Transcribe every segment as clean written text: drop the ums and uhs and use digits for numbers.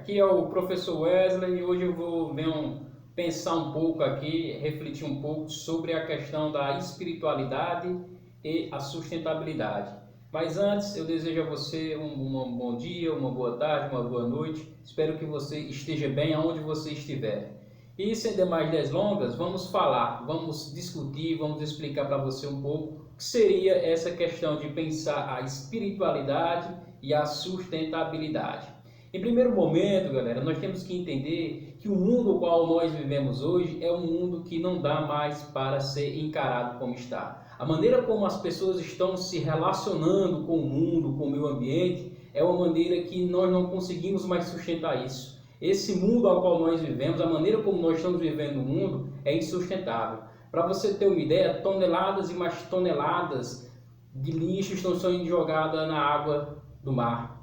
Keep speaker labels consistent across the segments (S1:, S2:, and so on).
S1: Aqui é o professor Wesley e hoje eu vou pensar um pouco aqui, refletir um pouco sobre a questão da espiritualidade e a sustentabilidade. Mas antes eu desejo a você um bom dia, uma boa tarde, uma boa noite. Espero que você esteja bem aonde você estiver. E sem demais delongas, vamos discutir, vamos explicar para você um pouco o que seria essa questão de pensar a espiritualidade e a sustentabilidade. Em primeiro momento, galera, nós temos que entender que o mundo no qual nós vivemos hoje é um mundo que não dá mais para ser encarado como está. A maneira como as pessoas estão se relacionando com o mundo, com o meio ambiente, é uma maneira que nós não conseguimos mais sustentar isso. Esse mundo ao qual nós vivemos, a maneira como nós estamos vivendo o mundo, é insustentável. Para você ter uma ideia, toneladas e mais toneladas de lixo estão sendo jogadas na água do mar.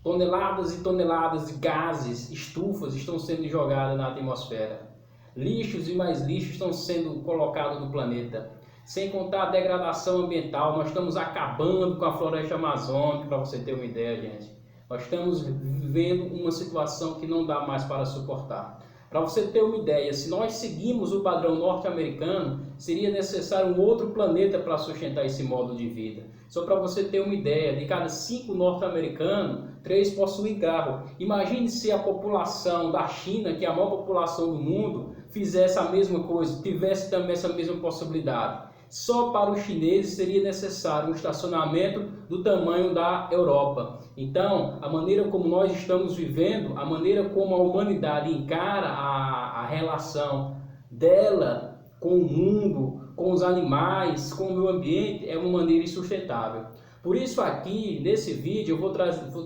S1: Toneladas e toneladas de gases, estufas estão sendo jogadas na atmosfera. Lixos e mais lixos estão sendo colocados no planeta. Sem contar a degradação ambiental, nós estamos acabando com a floresta amazônica, para você ter uma ideia, gente. Nós estamos vivendo uma situação que não dá mais para suportar. Para você ter uma ideia, se nós seguimos o padrão norte-americano, seria necessário um outro planeta para sustentar esse modo de vida. Só para você ter uma ideia, de cada 5 norte-americanos, 3 possuem carro. Imagine se a população da China, que é a maior população do mundo, fizesse a mesma coisa, tivesse também essa mesma possibilidade. Só para os chineses seria necessário um estacionamento do tamanho da Europa. Então, a maneira como nós estamos vivendo, a maneira como a humanidade encara a relação dela com o mundo, com os animais, com o meio ambiente, é uma maneira insustentável. Por isso aqui, nesse vídeo,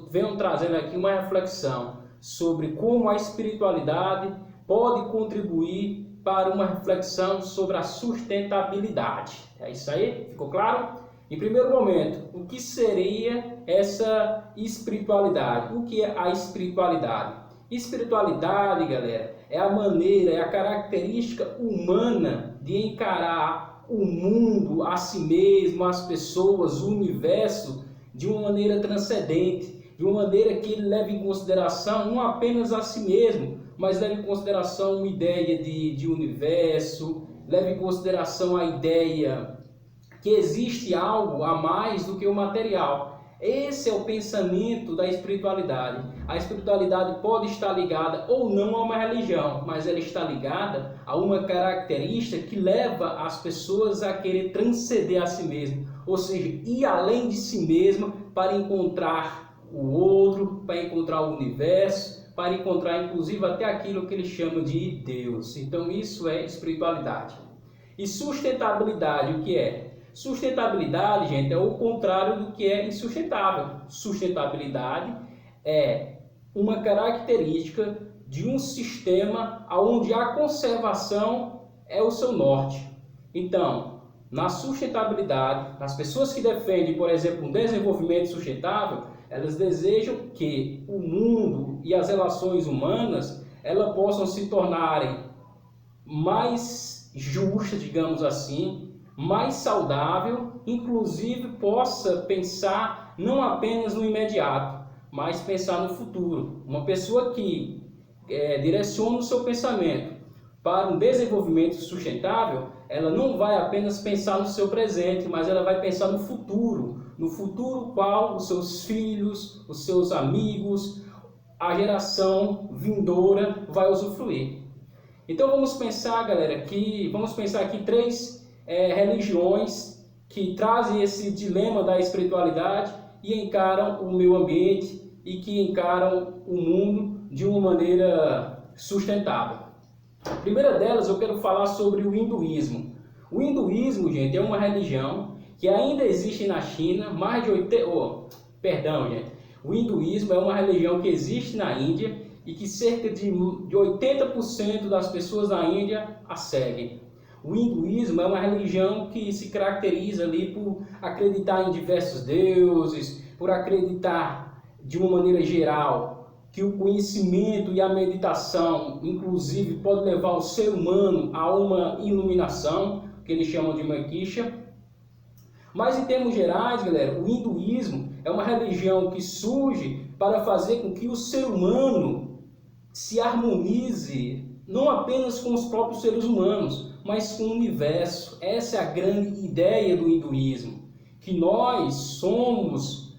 S1: venho trazendo aqui uma reflexão sobre como a espiritualidade pode contribuir para uma reflexão sobre a sustentabilidade. É isso aí? Ficou claro? Em primeiro momento, o que seria essa espiritualidade? O que é a espiritualidade? Espiritualidade, galera, é a maneira, é a característica humana de encarar o mundo, a si mesmo, as pessoas, o universo de uma maneira transcendente, de uma maneira que ele leva em consideração não apenas a si mesmo, mas leva em consideração uma ideia de universo, leva em consideração a ideia que existe algo a mais do que o material. Esse é o pensamento da espiritualidade. A espiritualidade pode estar ligada ou não a uma religião, mas ela está ligada a uma característica que leva as pessoas a querer transcender a si mesmo, ou seja, ir além de si mesma para encontrar o outro, para encontrar o universo, para encontrar inclusive até aquilo que ele chama de Deus. Então isso é espiritualidade. E sustentabilidade, o que é? Sustentabilidade, gente, é o contrário do que é insustentável. Sustentabilidade é uma característica de um sistema onde a conservação é o seu norte. Então, na sustentabilidade, as pessoas que defendem, por exemplo, um desenvolvimento sustentável, elas desejam que o mundo e as relações humanas elas possam se tornarem mais justas, digamos assim, mais saudável, inclusive possa pensar não apenas no imediato, mas pensar no futuro. Uma pessoa que direciona o seu pensamento para um desenvolvimento sustentável, ela não vai apenas pensar no seu presente, mas ela vai pensar no futuro qual os seus filhos, os seus amigos, a geração vindoura vai usufruir. Então vamos pensar, galera, vamos pensar aqui 3 religiões que trazem esse dilema da espiritualidade e encaram o meio ambiente e que encaram o mundo de uma maneira sustentável. A primeira delas eu quero falar sobre o hinduísmo. O hinduísmo, gente, é uma religião que ainda existe na China, o hinduísmo é uma religião que existe na Índia e que cerca de 80% das pessoas na Índia a seguem. O hinduísmo é uma religião que se caracteriza ali por acreditar em diversos deuses, por acreditar de uma maneira geral que o conhecimento e a meditação, inclusive, pode levar o ser humano a uma iluminação, que eles chamam de moksha. Mas em termos gerais, galera, o hinduísmo é uma religião que surge para fazer com que o ser humano se harmonize não apenas com os próprios seres humanos, mas com o universo. Essa é a grande ideia do hinduísmo, que nós somos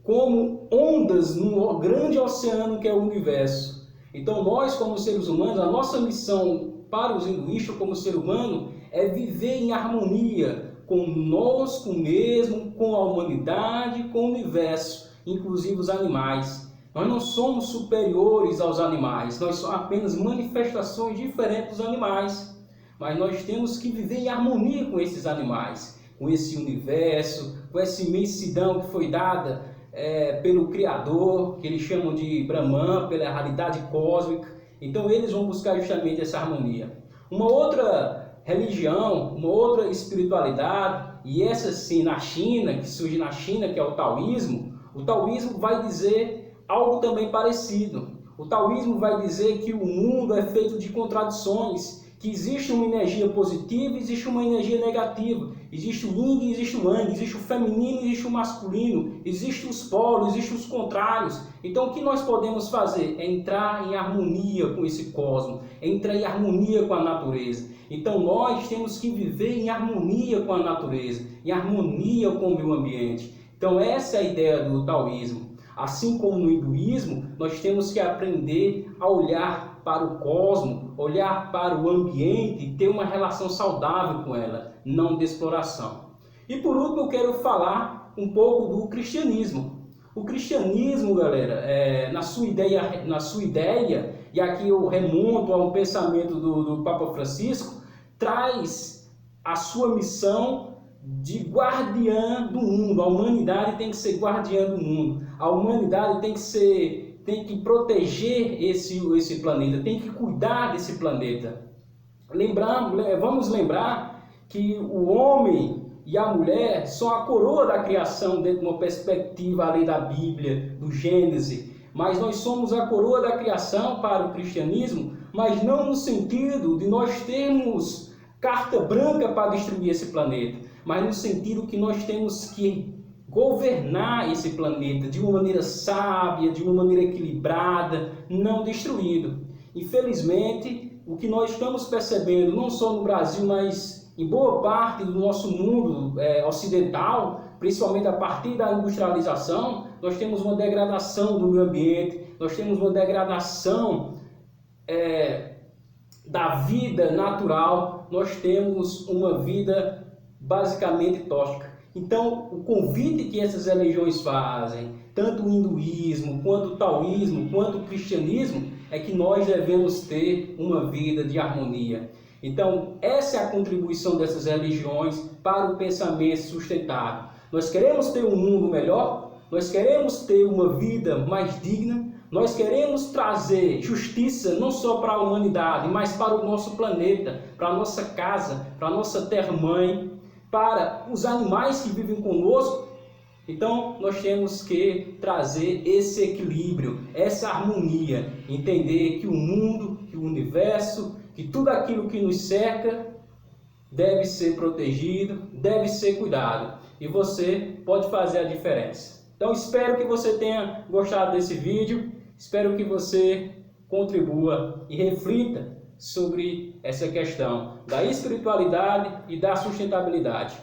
S1: como ondas num grande oceano que é o universo. Então nós, como seres humanos, a nossa missão para os hinduístas como ser humano é viver em harmonia conosco mesmo, com a humanidade, com o universo, inclusive os animais. Nós não somos superiores aos animais, nós somos apenas manifestações diferentes dos animais, mas nós temos que viver em harmonia com esses animais, com esse universo, com essa imensidão que foi dada pelo Criador, que eles chamam de Brahman, pela realidade cósmica. Então eles vão buscar justamente essa harmonia. Uma outra religião, uma outra espiritualidade, e essa sim na China, que surge na China, que é o taoísmo vai dizer algo também parecido. O taoísmo vai dizer que o mundo é feito de contradições, que existe uma energia positiva e existe uma energia negativa. Existe o yin e existe o yang, existe o feminino e existe o masculino, existem os polos, existem os contrários. Então o que nós podemos fazer é entrar em harmonia com esse cosmos, entrar em harmonia com a natureza. Então nós temos que viver em harmonia com a natureza, em harmonia com o meio ambiente. Então essa é a ideia do taoísmo. Assim como no hinduísmo, nós temos que aprender a olhar para o cosmos, olhar para o ambiente e ter uma relação saudável com ela, não de exploração. E por último eu quero falar um pouco do cristianismo. O cristianismo, galera, na sua ideia, e aqui eu remonto a um pensamento do Papa Francisco, traz a sua missão de guardiã do mundo. A humanidade tem que ser guardiã do mundo. A humanidade tem que proteger esse planeta, tem que cuidar desse planeta. Vamos lembrar que o homem e a mulher são a coroa da criação dentro de uma perspectiva além da Bíblia, do Gênesis. Mas nós somos a coroa da criação para o cristianismo, mas não no sentido de nós termos carta branca para destruir esse planeta, mas no sentido que nós temos que governar esse planeta de uma maneira sábia, de uma maneira equilibrada, não destruído. Infelizmente, o que nós estamos percebendo, não só no Brasil, mas em boa parte do nosso mundo ocidental, principalmente a partir da industrialização, nós temos uma degradação do meio ambiente, nós temos uma degradação da vida natural, nós temos uma vida basicamente tóxica. Então, o convite que essas religiões fazem, tanto o hinduísmo, quanto o taoísmo, quanto o cristianismo, é que nós devemos ter uma vida de harmonia. Então, essa é a contribuição dessas religiões para o pensamento sustentável. Nós queremos ter um mundo melhor, nós queremos ter uma vida mais digna, nós queremos trazer justiça não só para a humanidade, mas para o nosso planeta, para a nossa casa, para a nossa terra-mãe, para os animais que vivem conosco. Então nós temos que trazer esse equilíbrio, essa harmonia, entender que o mundo, que o universo, que tudo aquilo que nos cerca deve ser protegido, deve ser cuidado, e você pode fazer a diferença. Então espero que você tenha gostado desse vídeo, espero que você contribua e reflita sobre essa questão da espiritualidade e da sustentabilidade.